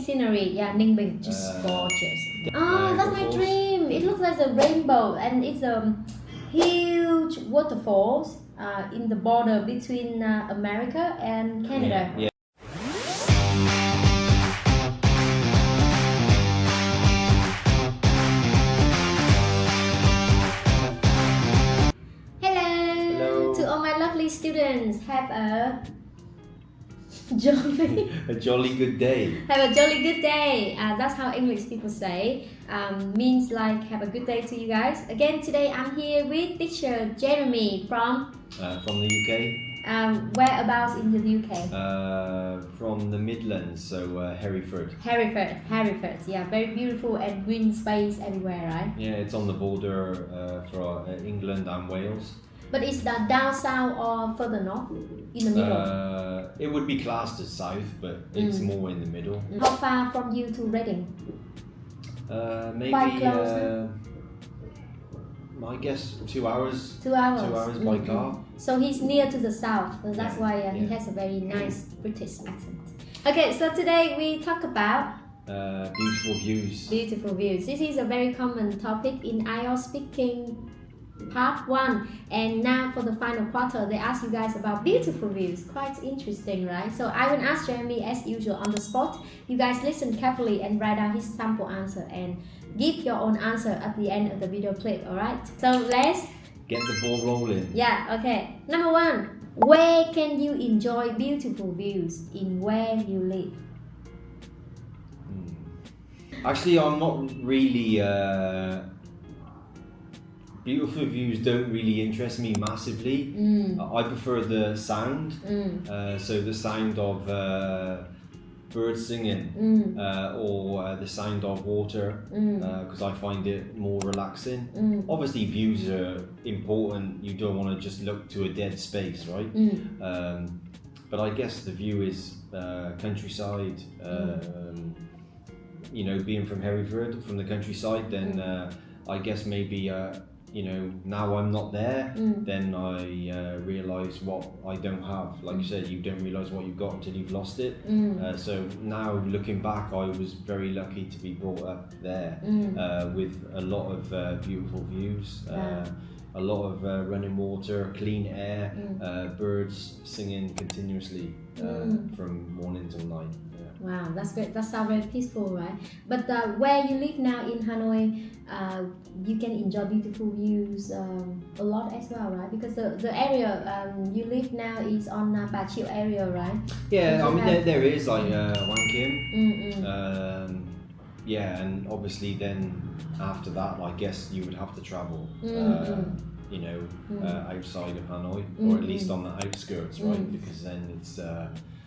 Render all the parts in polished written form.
scenery. Yeah, Ninh Bình, just gorgeous. Oh, that's my Falls. dream. It looks like a rainbow, and it's a huge waterfalls in the border between America and Canada. Yeah. Hello. To all my lovely students, have a jolly A jolly good day. have a jolly good day. That's how English people say. Means like have a good day to you guys. Again, today I'm here with teacher Jeremy from From the UK. Whereabouts in the UK? From the Midlands, so Hereford. Hereford. Yeah, very beautiful and green space everywhere, right? Yeah, it's on the border for England and Wales. But it's the down south or further north? In the middle? It would be classed as south, but it's more in the middle. How far from you to Reading? Maybe, Quite close, I guess 2 hours. 2 hours. 2 hours by car. So he's near to the south, so that's why he Yeah. has a very nice British accent. Okay, so today we talk about Beautiful views. beautiful views. This is a very common topic in IELTS speaking part 1, and now for the final quarter they ask you guys about beautiful views. Quite interesting, right? So I will ask Jeremy as usual on the spot. You guys listen carefully and write down his sample answer and give your own answer at the end of the video clip. Alright, so let's Get the ball rolling. yeah, okay. Number 1, where can you enjoy beautiful views in where you live? Actually, I'm not really. Beautiful views don't really interest me massively. I prefer the sound. So the sound of birds singing or the sound of water, because I find it more relaxing. Obviously, views are important. You don't want to just look to a dead space, right? But I guess the view is countryside. You know, being from Hereford, from the countryside, then I guess maybe you know, now I'm not there, then I realise what I don't have. Like you said, you don't realise what you've got until you've lost it. So now looking back, I was very lucky to be brought up there with a lot of beautiful views, a lot of running water, clean air, birds singing continuously from morning till night. Wow, that's great. That sounds very peaceful, right? But where you live now in Hanoi, you can enjoy beautiful views a lot as well, right? Because the area you live now is on Ba Chiu area, right? Yeah, I mean there is like Wan Kim. Yeah, and obviously then after that, I guess you would have to travel. You know, outside of Hanoi, or at least on the outskirts, right? Because then it's.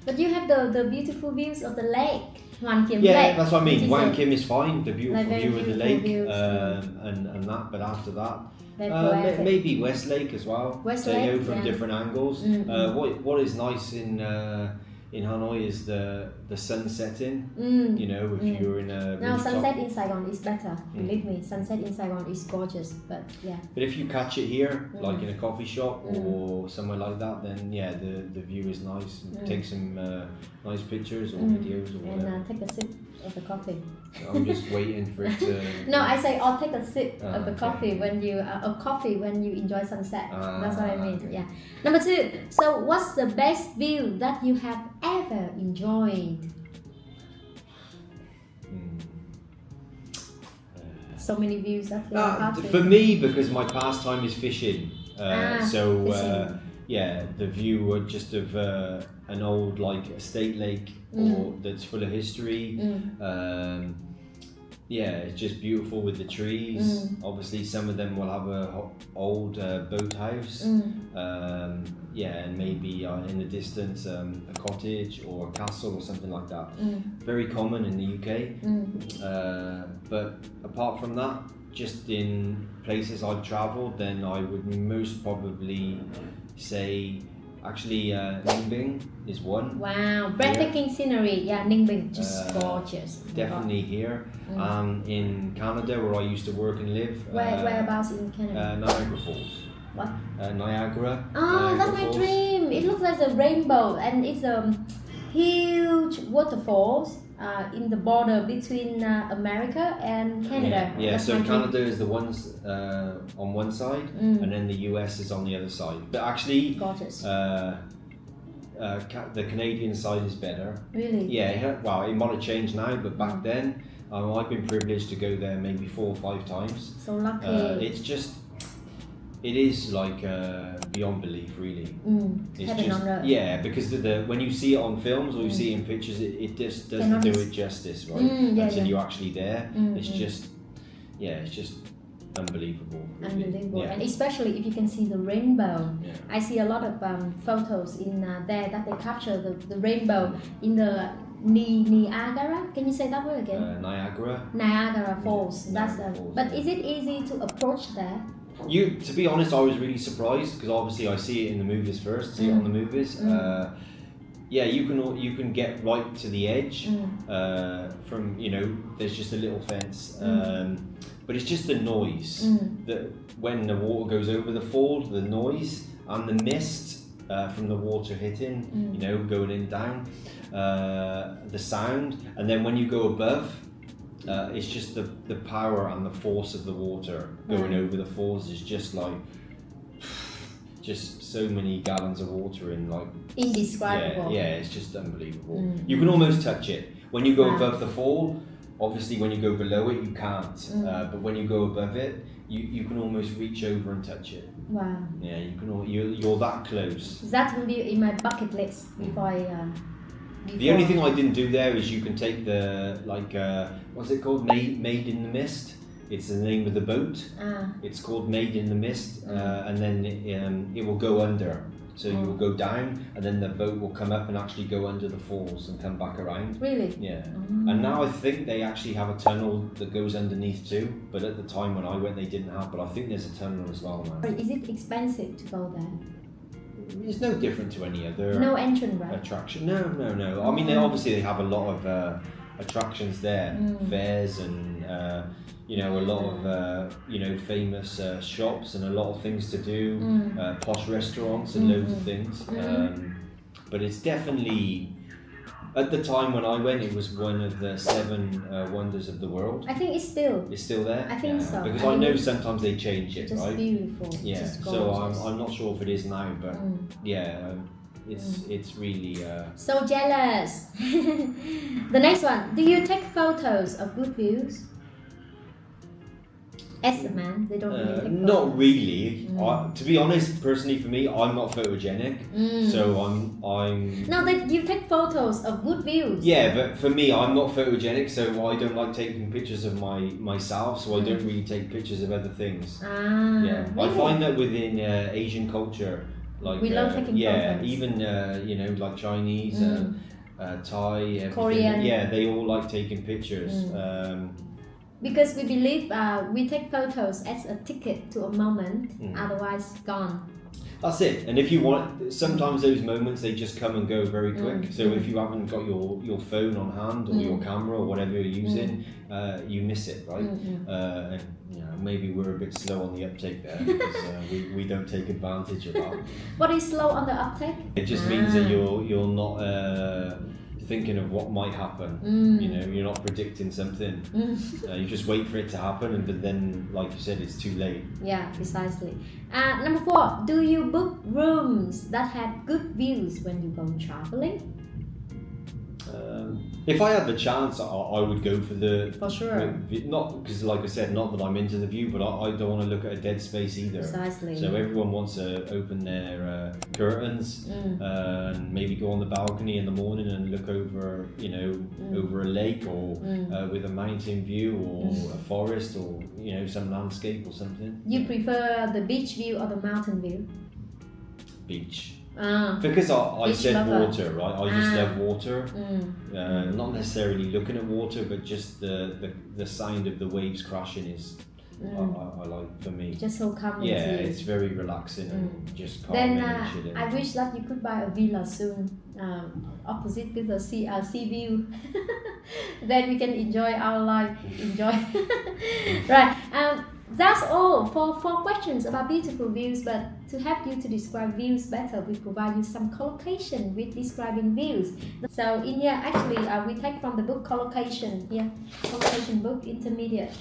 But you have the beautiful views of the lake, Wan Kim Yeah, Lake. that's what I mean. Wan Kim is fine, the beautiful Like view of the beautiful lake, views, and that. But after that, Very poetic. maybe West Lake as well. West so, Lake, you know, from yeah. different angles. What is nice in Hanoi is the sun setting. You know, if you're in a Now rooftop. sunset in Saigon is better. Believe me, sunset in Saigon is gorgeous. But yeah. But if you catch it here, like in a coffee shop or somewhere like that, then yeah, the view is nice. Take some nice pictures or videos or whatever. And take a sip of the coffee. I'm just waiting for it to. No, I say I'll take a sip of the okay. coffee when you enjoy sunset. That's what I mean. Okay. Yeah. Number 2. So what's the best view that you have ever enjoyed? So many views that you have had. For me, because my pastime is fishing, so fishing. yeah, the view just of an old like estate lake or that's full of history. Yeah, it's just beautiful with the trees. Obviously, some of them will have a old boathouse. Yeah, and maybe in the distance a cottage or a castle or something like that. Very common in the UK. But apart from that, just in places I've travelled, then I would most probably say actually Ninh Bình is one. Wow, breathtaking scenery. Yeah, Ninh Bình, just gorgeous. Definitely here. In Canada, where I used to work and live. Whereabouts in Canada? Niagara Falls. What? Niagara. Oh, that's my Falls. dream. It looks like a rainbow, and it's a huge waterfalls in the border between America and Canada. Yeah. That So country. Canada is the ones on one side, and then the US is on the other side. But actually, Gorgeous. The Canadian side is better. Really? Yeah. Well, it might have changed now, but back then, I've been privileged to go there maybe 4 or 5 times. So lucky. It is like beyond belief, really. It's Heaven just on earth. because when you see it on films or you see it in pictures, it just doesn't Cannot do miss. it justice, right? Yeah, Until yeah. you're actually there, it's just unbelievable. Really. Unbelievable, Yeah. and especially if you can see the rainbow. Yeah. I see a lot of photos in there that they capture the rainbow in the Niagara. Can you say that word again? Niagara Falls. That's Falls, but yeah. is it easy to approach there? To be honest, I was really surprised because obviously I see it in the movies first, see it on the movies. You can get right to the edge from there's just a little fence, but it's just the noise that when the water goes over the fall, the noise and the mist from the water hitting, going in down, the sound, and then when you go above. It's just the power and the force of the water going over the falls is just like so many gallons of water in like Indescribable. Yeah, it's just unbelievable. You can almost touch it when you go above the fall. Obviously, when you go below it, you can't. But when you go above it, you can almost reach over and touch it. Wow. Yeah, you're that close. That will be in my bucket list before The only thing I didn't do there is you can take the what's it called? Made in the Mist. It's the name of the boat. It's called Made in the Mist, and then it will go under. So you will go down, and then the boat will come up and actually go under the falls and come back around. Really? Yeah. And now I think they actually have a tunnel that goes underneath too. But at the time when I went, they didn't have. But I think there's a tunnel as well now. Is it expensive to go there? It's no different to any other No entrance, right? attraction. No. I mean, they have a lot of attractions there, fairs and a lot of famous shops and a lot of things to do, posh restaurants and loads of things. But it's definitely. At the time when I went, it was one of the 7 wonders of the world. I think it's still. It's still there? I think so. Because I know sometimes they change it, just right? Beautiful. Yeah, just so gorgeous. I'm not sure if it is now, but it's really... So jealous! The next one, do you take photos of good views? As a man, they don't really take photos. Not really. To be honest, personally for me, I'm not photogenic, so I'm. No, you take photos of good views. Yeah, but for me, I'm not photogenic, so I don't like taking pictures of myself. So I don't really take pictures of other things. Yeah, really? I find that within Asian culture, like we love taking photos. Even like Chinese, Thai, Korean. Yeah, they all like taking pictures. Because we believe we take photos as a ticket to a moment, otherwise gone. That's it. And if you want, sometimes those moments they just come and go very quick. So if you haven't got your phone on hand or your camera or whatever you're using, you miss it, right? And maybe we're a bit slow on the uptake there because we don't take advantage of that. What is slow on the uptake? It just means that you're not thinking of what might happen. You're not predicting something. You just wait for it to happen, but then, like you said, it's too late. Yeah, precisely. Number 4, do you book rooms that have good views when you go traveling? If I had the chance, I would go for the. For sure. Not because, like I said, not that I'm into the view, but I don't want to look at a dead space either. Precisely. So everyone wants to open their curtains and maybe go on the balcony in the morning and look over, over a lake or with a mountain view or a forest or some landscape or something. You prefer the beach view or the mountain view? Beach. Because I said water, right? I just love water. Not necessarily looking at water, but just the sound of the waves crashing is I like for me. Just so calming. Yeah, it's very relaxing and just calming and chilling. I wish that you could buy a villa soon, opposite with a sea view. Then we can enjoy our life. Right. That's all for 4 questions about beautiful views, but to help you to describe views better, we provide you some collocation with describing views. So in here, actually, we take from the book Collocation, collocation book, intermediate.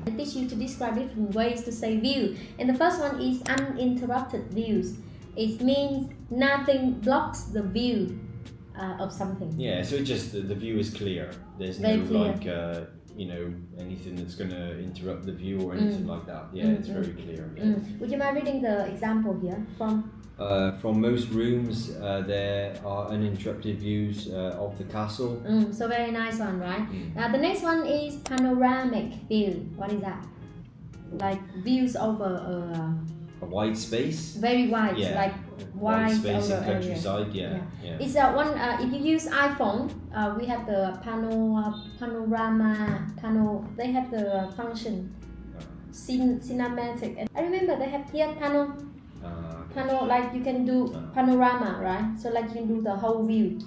I teach you to describe different ways to say view. And the first one is uninterrupted views. It means nothing blocks the view of something. Yeah, so it just, the view is clear. There's Very no clear. like, anything that's going to interrupt the view or anything like that. Yeah, it's very clear. Yeah. Would you mind reading the example here from? From most rooms, there are uninterrupted views of the castle. So very nice one, right? The next one is panoramic view. What is that? Like views over A wide space. very wide, like wide space over in countryside. Yeah. It's one. If you use iPhone, we have the panorama. They have the function cinematic. And I remember they have here panel, like you can do panorama, right? So like you can do the whole view.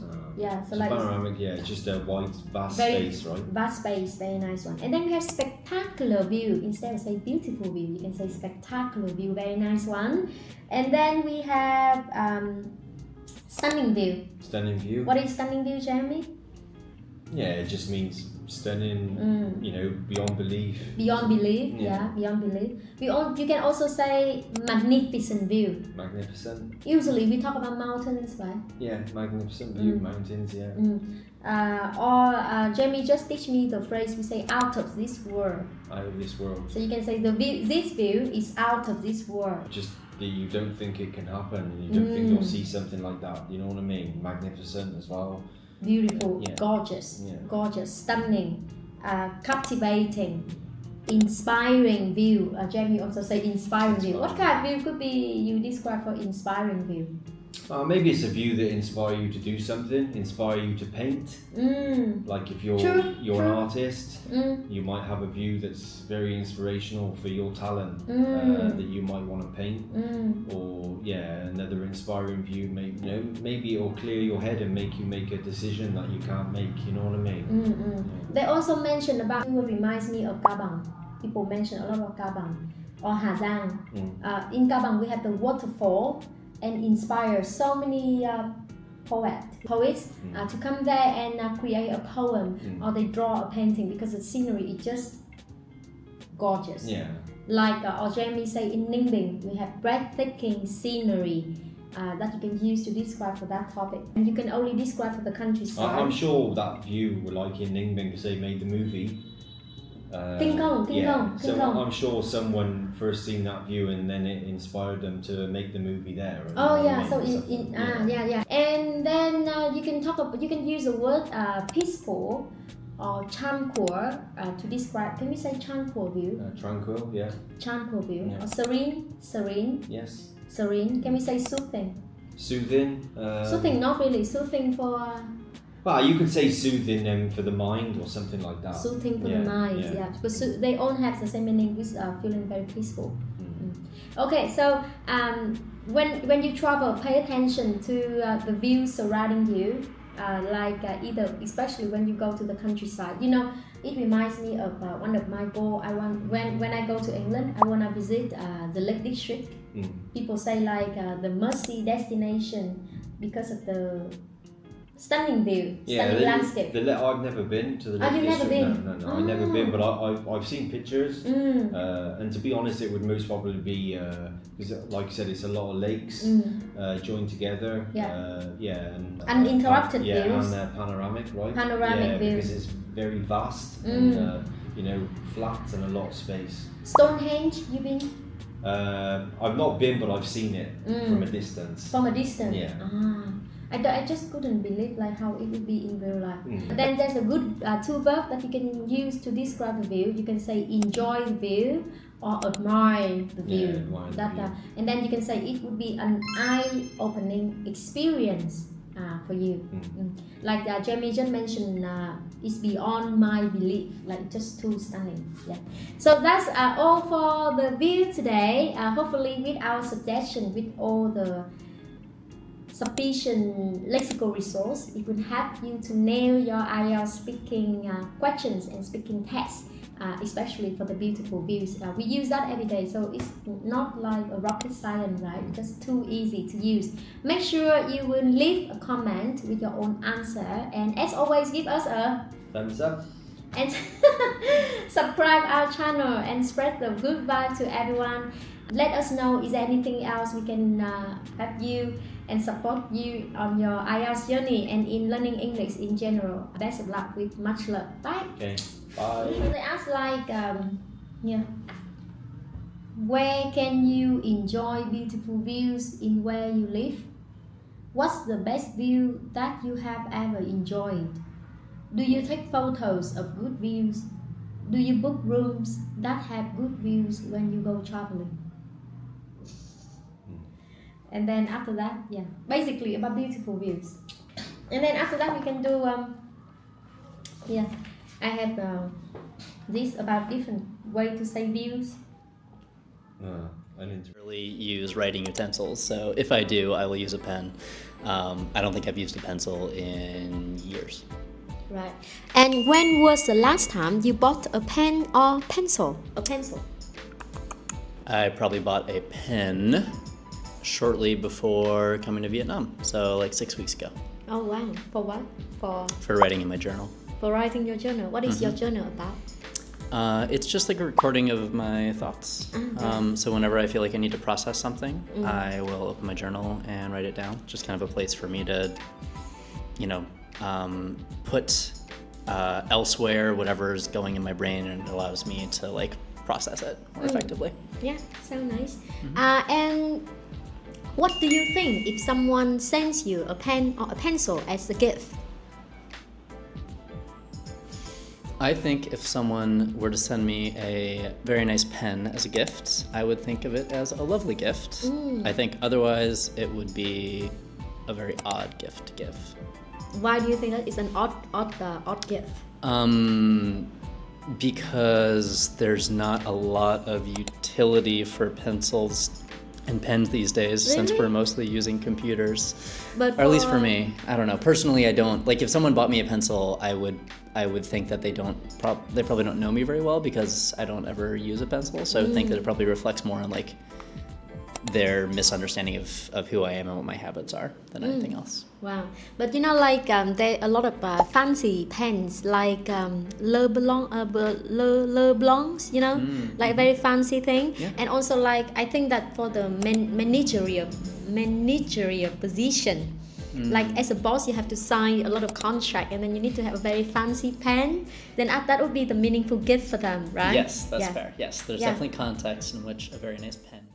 So like panoramic, it's just a wide, vast space, right? Vast space, very nice one. And then we have spectacular view. Instead of say beautiful view, you can say spectacular view, very nice one. And then we have stunning view. Stunning view. What is stunning view, Jeremy? Yeah, it just means stunning, beyond belief. Beyond belief, beyond belief. You can also say magnificent view. Magnificent. Usually we talk about mountains, right? Yeah, magnificent view, mountains, Or Jamie just teach me the phrase we say out of this world. Out of this world. So you can say this view is out of this world. Just that you don't think it can happen, and you don't think you'll see something like that. You know what I mean? Magnificent as well. Beautiful, gorgeous, stunning, captivating, inspiring view. Jamie also said inspiring view. What kind of view could be you describe for inspiring view? Maybe it's a view that inspires you to do something, inspire you to paint. Like if you're an artist, you might have a view that's very inspirational for your talent that you might want to paint. Or another inspiring view, maybe it'll clear your head and make you make a decision that you can't make. You know what I mean? They also mention about who reminds me of Kabang. People mention a lot of Kabang or Hazang. In Kabang we have the waterfall. And inspire so many poets to come there and create a poem or they draw a painting because the scenery is just gorgeous. Like or Jamie say in Đừng, we have breathtaking scenery that you can use to describe for that topic. And you can only describe for the countryside. I'm sure that view, like in Đừng, because they made the movie. So I'm sure someone first seen that view and then it inspired them to make the movie there. So and then you can use the word peaceful or tranquil to describe. Can we say tranquil view? Tranquil, tranquil view. Or serene. Yes. Serene. Can we say soothing? Soothing. Soothing, not really. Soothing for. Well, you could say soothing them for the mind or something like that. Soothing for the mind, But they all have the same meaning with feeling very peaceful. Okay, so when you travel, pay attention to the views surrounding you. Either, especially when you go to the countryside. It reminds me of one of my goals. When I go to England, I want to visit the Lake District. People say the must-see destination because of the stunning view, stunning landscape. I've never been to the Lake District. You've never been? No, I've never been, but I've seen pictures. And to be honest, it would most probably be because, like you said, it's a lot of lakes joined together. And uninterrupted views. And panoramic, right? Panoramic views. Because it's very vast and flat and a lot of space. Stonehenge, you been? I've not been, but I've seen it from a distance. From a distance. I just couldn't believe how it would be in real life. Then there's a good two verbs that you can use to describe the view. You can say enjoy the view or admire the view. And then you can say it would be an eye-opening experience for you. Like Jamie just mentioned, it's beyond my belief. Just too stunning. So that's all for the view today. Hopefully with our suggestion, with all the sufficient lexical resource. It will help you to nail your IELTS speaking questions and speaking tests, especially for the beautiful views. We use that every day, so it's not like a rocket science, right? It's just too easy to use. Make sure you will leave a comment with your own answer, and as always, give us a thumbs up and subscribe our channel and spread the good vibe to everyone. Let us know, is there anything else we can help you and support you on your IELTS journey and in learning English in general. Best of luck with much love. Bye. Okay, bye. So they ask like, where can you enjoy beautiful views in where you live? What's the best view that you have ever enjoyed? Do you take photos of good views? Do you book rooms that have good views when you go traveling? And then after that, basically about beautiful views. And then after that we can do, I have this about different way to say views. I didn't really use writing utensils, so if I do, I will use a pen. I don't think I've used a pencil in years. Right. And when was the last time you bought a pen or pencil? A pencil. I probably bought a pen shortly before coming to Vietnam, so like 6 weeks ago. Oh wow. For what? For writing in my journal. For writing your journal. What is your journal about? It's just like a recording of my thoughts. So whenever I feel like I need to process something, I will open my journal and write it down. Just kind of a place for me to, put elsewhere whatever's going in my brain, and it allows me to like process it more effectively. Yeah, so nice. And what do you think if someone sends you a pen or a pencil as a gift? I think if someone were to send me a very nice pen as a gift, I would think of it as a lovely gift. I think otherwise it would be a very odd gift to give. Why do you think that it's an odd gift? Because there's not a lot of utility for pencils and pens these days, since we're mostly using computers. Or at least for me, I don't know. Personally, I don't like. If someone bought me a pencil, I would think that they probably don't know me very well, because I don't ever use a pencil. So I would think that it probably reflects more on like their misunderstanding of who I am and what my habits are than anything else. Wow. But there are a lot of fancy pens like Le Blancs, like very fancy thing. Yeah. And also like, I think that for the managerial position, like as a boss you have to sign a lot of contract, and then you need to have a very fancy pen, then that would be the meaningful gift for them, right? Yes, that's fair. Yes, there's definitely context in which a very nice pen.